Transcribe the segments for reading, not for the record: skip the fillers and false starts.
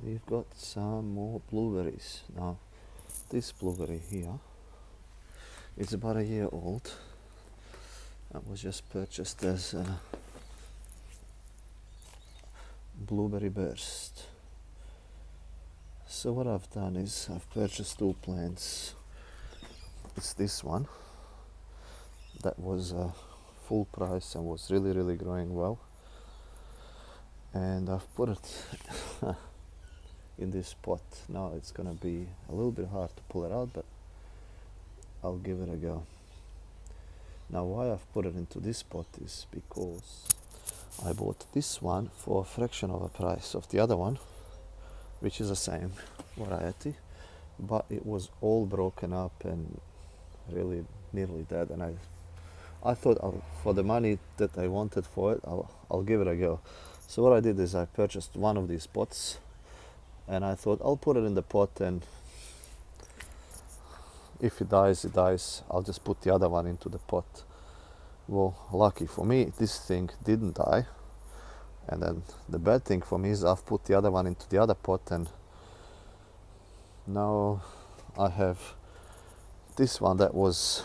we've got some more blueberries. Now, this blueberry here, it's about a year old. It was just purchased as a blueberry burst. So what I've done is I've purchased two plants. It's this one that was full price and was really growing well, and I've put it in this pot. Now it's gonna be a little bit hard to pull it out, but I'll give it a go. Now why I've put it into this pot is because I bought this one for a fraction of the price of the other one, which is the same variety, but it was all broken up and really nearly dead, and I thought for the money that I wanted for it, I'll give it a go. So what I did is I purchased one of these pots, and I thought I'll put it in the pot, and if it dies, it dies. I'll just put the other one into the pot. Well, lucky for me, this thing didn't die. And then the bad thing for me is I've put the other one into the other pot, and now I have this one that was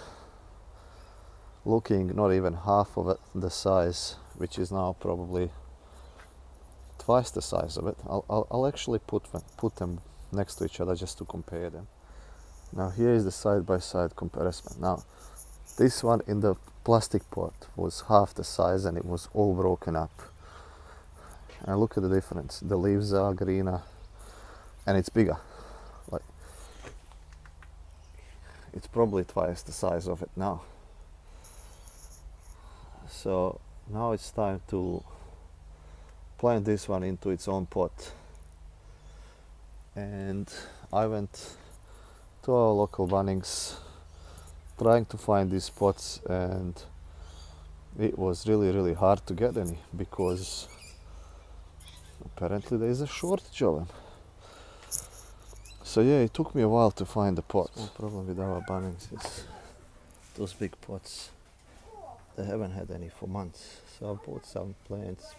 looking not even half of it, the size, which is now probably twice the size of it. I'll actually put them next to each other just to compare them. Now here is the side-by-side comparison. Now this one in the plastic pot was half the size and it was all broken up. And look at the difference. The leaves are greener and it's bigger. Like, it's probably twice the size of it now. So now it's time to plant this one into its own pot. And I went to our local Bunnings trying to find these pots, and it was really hard to get any because apparently there is a shortage of them. So yeah, it took me a while to find the pot. One problem with our Bunnings is those big pots, they haven't had any for months. So I bought some plants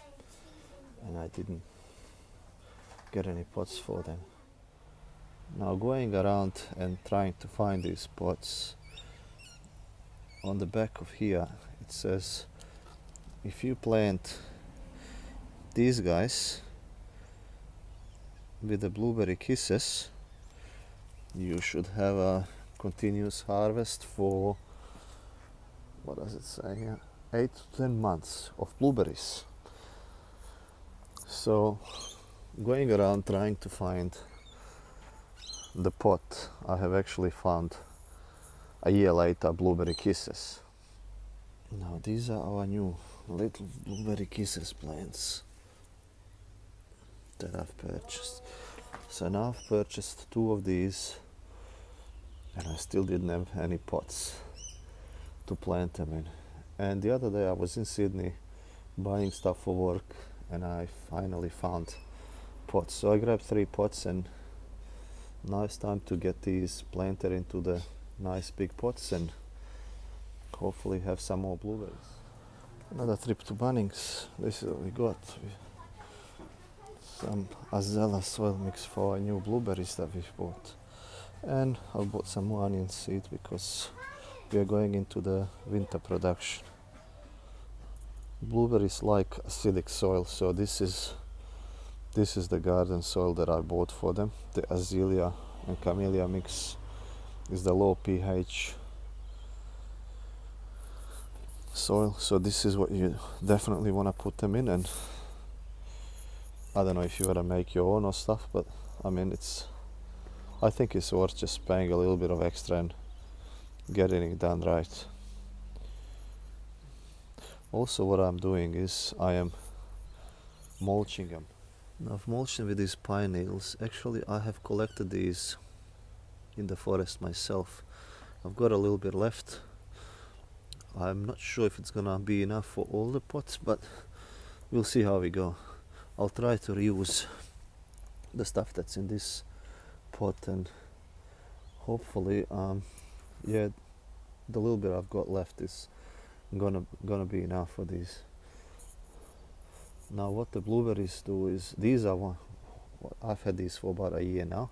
and I didn't get any pots for them. Now going around and trying to find these pots, on the back of here it says if you plant these guys with the blueberry kisses, you should have a continuous harvest for, what does it say here, 8 to 10 months of blueberries. So going around trying to find the pot, I have actually found a year later blueberry kisses. Now these are our new little blueberry kisses plants that I've purchased. So now I've purchased 2 of these and I still didn't have any pots to plant them in. And the other day I was in Sydney buying stuff for work and I finally found pots. So I grabbed 3 pots and now it's time to get these planted into the nice big pots and hopefully have some more blueberries. Another trip to Bunnings. This is what we got. Some Azella soil mix for our new blueberries that we've bought. And I bought some more onion seed because we are going into the winter production. Blueberries like acidic soil, so this is the garden soil that I bought for them. The Azalea and Camellia mix is the low pH soil, so this is what you definitely want to put them in. And I don't know if you want to make your own or stuff, but I mean I think it's worth just paying a little bit of extra and getting it done right. Also what I'm doing is I am mulching them. Now I've mulched them with these pine needles. Actually I have collected these in the forest myself. I've got a little bit left. I'm not sure if it's gonna be enough for all the pots, but we'll see how we go. I'll try to reuse the stuff that's in this pot and hopefully yeah, the little bit I've got left is gonna be enough for these. Now what the blueberries do is, these are I've had these for about a year now.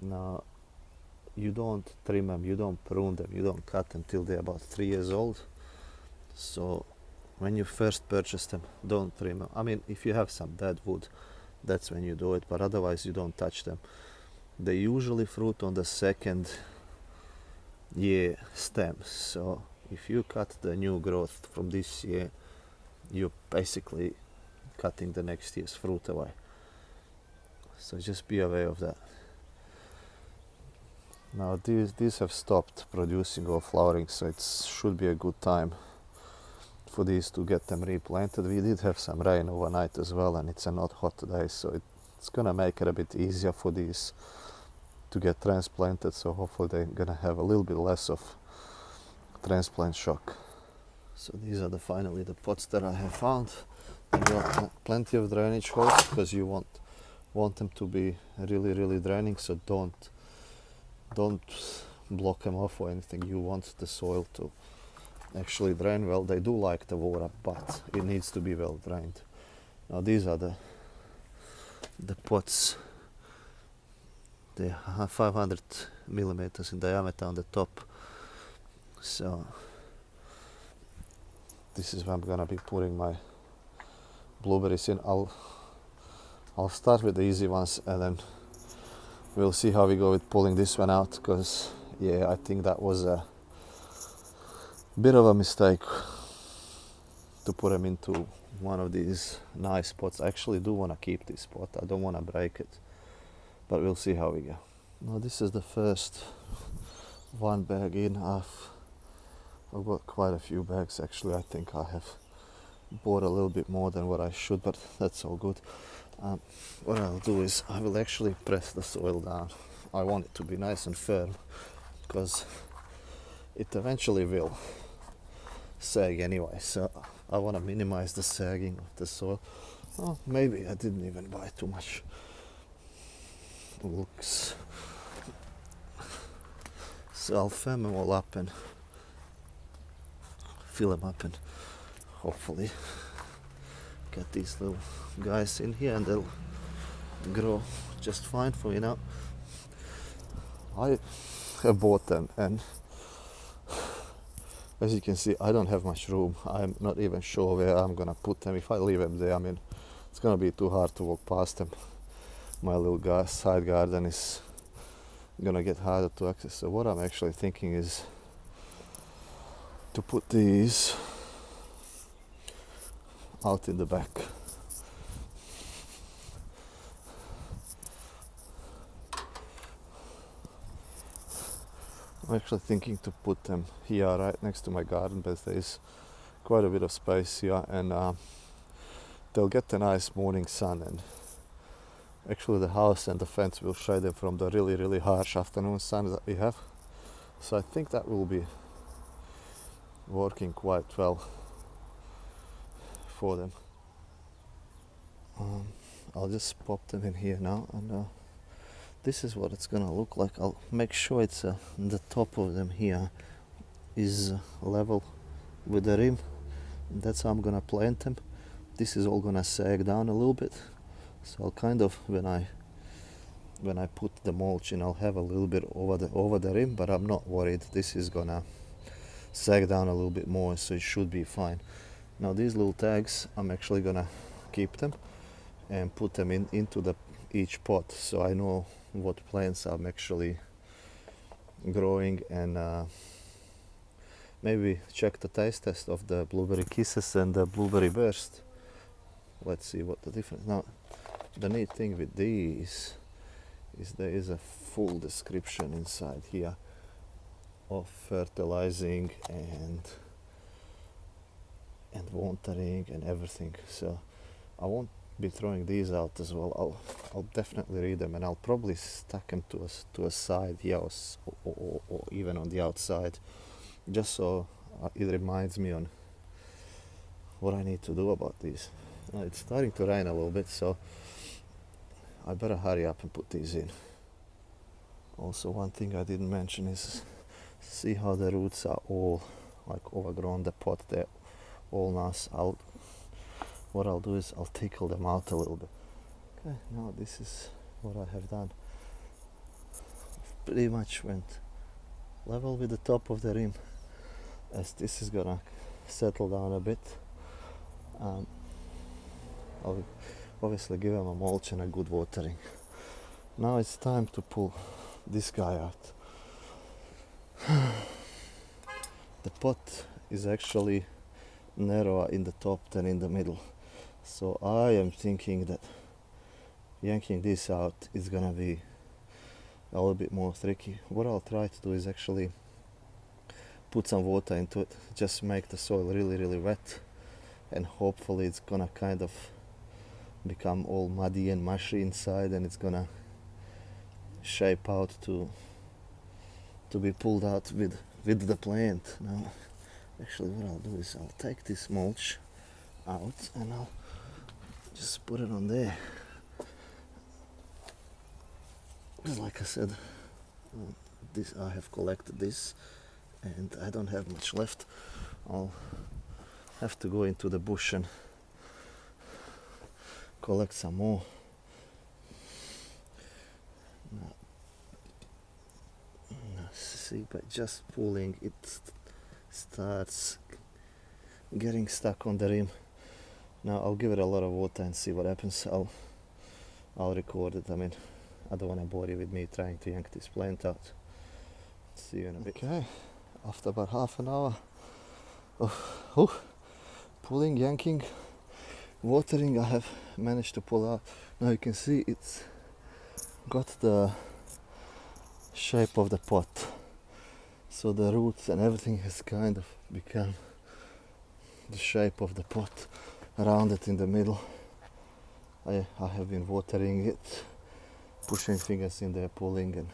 Now, you don't trim them, you don't prune them, you don't cut them till they're about 3 years old. So when you first purchase them, don't trim them. I mean, if you have some dead wood, that's when you do it, but otherwise you don't touch them. They usually fruit on the second year stems, so if you cut the new growth from this year, you're basically cutting the next year's fruit away. So just be aware of that. Now these have stopped producing or flowering, so it should be a good time for these to get them replanted. We did have some rain overnight as well, and it's a not hot day, so it's gonna make it a bit easier for these to get transplanted, so hopefully they're gonna have a little bit less of transplant shock. So these are finally the pots that I have found. You got plenty of drainage holes because you want them to be really draining, so don't block them off or anything. You want the soil to actually drain well. They do like the water, but it needs to be well drained. Now these are the pots. They are 500 millimeters in diameter on the top. So this is where I'm gonna be putting my blueberries in. I'll start with the easy ones, and then we'll see how we go with pulling this one out, because yeah, I think that was a bit of a mistake to put them into one of these nice pots. I actually do want to keep this pot, I don't want to break it, but we'll see how we go. Now this is the first one bag in. I've got quite a few bags actually. I think I have bought a little bit more than what I should, but that's all good. What I'll do is I will actually press the soil down. I want it to be nice and firm, because it eventually will sag anyway, so I want to minimize the sagging of the soil. Oh, maybe I didn't even buy too much. Looks. So I'll firm them all up and fill them up, and hopefully get these little guys in here, and they'll grow just fine for me. Now I have bought them, and as you can see, I don't have much room. I'm not even sure where I'm gonna put them. If I leave them there, I mean, it's gonna be too hard to walk past them. My little side garden is gonna get harder to access. So what I'm actually thinking is to put these out in the back. I'm actually thinking to put them here right next to my garden bed. There is quite a bit of space here, and they'll get a nice morning sun, and actually the house and the fence will shade them from the really harsh afternoon sun that we have. So I think that will be working quite well for them. I'll just pop them in here now, and this is what it's gonna look like. I'll make sure it's the top of them here is level with the rim. That's how I'm gonna plant them. This is all gonna sag down a little bit, so I'll kind of, when I put the mulch in, I'll have a little bit over the rim, but I'm not worried. This is gonna sag down a little bit more, so it should be fine. Now these little tags, I'm actually gonna keep them and put them into each pot, so I know what plants I'm actually growing, and maybe check the taste test of the blueberry kisses and the blueberry burst. Let's see what the difference. Now the neat thing with these is there is a full description inside here of fertilizing and watering and everything, so I won't be throwing these out as well. I'll definitely read them, and I'll probably stack them to a side here, or even on the outside, just so it reminds me on what I need to do about these. It's starting to rain a little bit, so I better hurry up and put these in. Also, one thing I didn't mention is, see how the roots are all like overgrown the pot. They're all nice. What I'll do is I'll tickle them out a little bit. Okay, now this is what I have done. Pretty much went level with the top of the rim, as this is gonna settle down a bit. I'll obviously give them a mulch and a good watering. Now it's time to pull this guy out. The pot is actually narrower in the top than in the middle, so I am thinking that yanking this out is gonna be a little bit more tricky. What I'll try to do is actually put some water into it, just make the soil really wet, and hopefully it's gonna kind of become all muddy and mushy inside, and it's gonna shape out to be pulled out with the plant. Now actually what I'll do is I'll take this mulch out and I'll just put it on there, because like I said, this I have collected this and I don't have much left. I'll have to go into the bush and collect some more. Now, see, by just pulling it starts getting stuck on the rim. Now I'll give it a lot of water and see what happens. I'll record it. I mean, I don't want to bore you with me trying to yank this plant out. See you in a bit. Okay, after about half an hour of pulling, yanking, watering, I have managed to pull out. Now you can see it's got the shape of the pot, so the roots and everything has kind of become the shape of the pot, rounded in the middle. I have been watering it, pushing fingers in there, pulling, and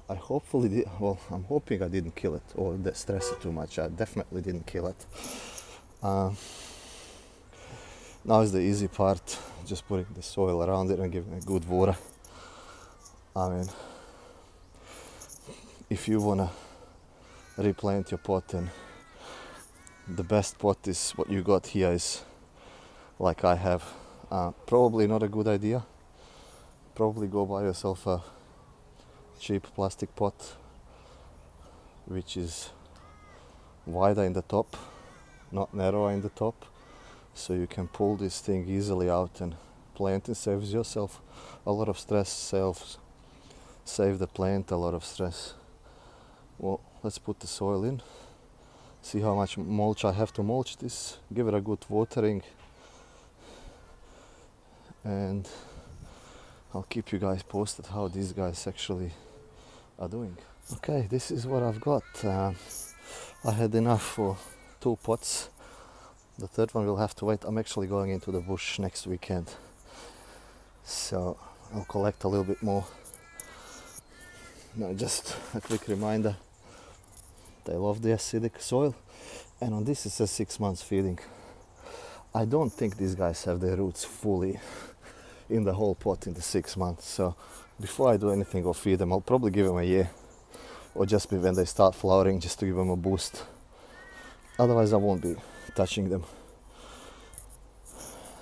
I hopefully did, well, I'm hoping I didn't kill it or stress it too much. I definitely didn't kill it. Now is the easy part, just putting the soil around it and giving it good water. I mean, if you wanna replant your pot, and the best pot is what you got here is like I have, probably not a good idea. Probably go buy yourself a cheap plastic pot which is wider in the top, not narrower in the top, so you can pull this thing easily out and plant. It saves yourself a lot of stress, save the plant a lot of stress. Well, let's put the soil in, see how much mulch I have to mulch this, give it a good watering, and I'll keep you guys posted how these guys actually are doing. Okay, this is what I've got. I had enough for 2 pots. The third one will have to wait. I'm actually going into the bush next weekend, so I'll collect a little bit more. Now just a quick reminder, they love the acidic soil, and on this it says 6 months feeding. I don't think these guys have their roots fully in the whole pot in the 6 months, so before I do anything or feed them, I'll probably give them a year, or just be when they start flowering, just to give them a boost. Otherwise I won't be touching them.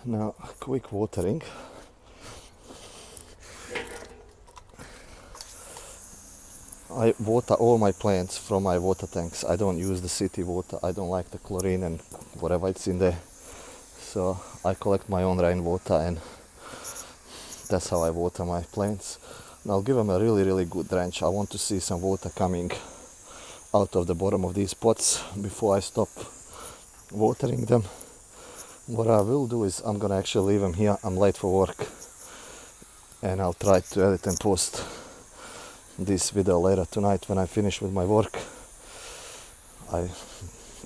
Now, quick watering. I water all my plants from my water tanks. I don't use the city water. I don't like the chlorine and whatever it's in there. So I collect my own rainwater, and that's how I water my plants. And I'll give them a really good drench. I want to see some water coming out of the bottom of these pots before I stop watering them. What I will do is I'm gonna actually leave them here. I'm late for work, and I'll try to edit and post this video later tonight when I finish with my work. I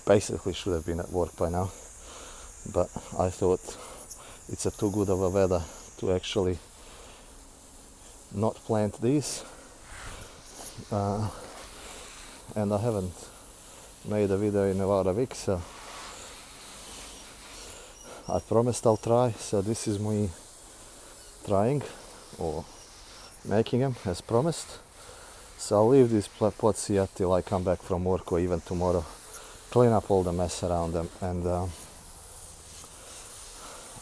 basically should have been at work by now, but I thought it's a too good of a weather to actually not plant these, and I haven't made a video in about a week, so I promised I'll try. So this is me trying, or making them as promised. So I'll leave these pots here till I come back from work, or even tomorrow, clean up all the mess around them, and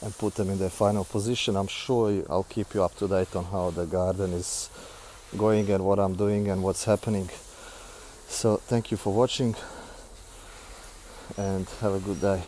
and put them in their final position. I'm sure I'll keep you up to date on how the garden is going and what I'm doing and what's happening. So thank you for watching and have a good day.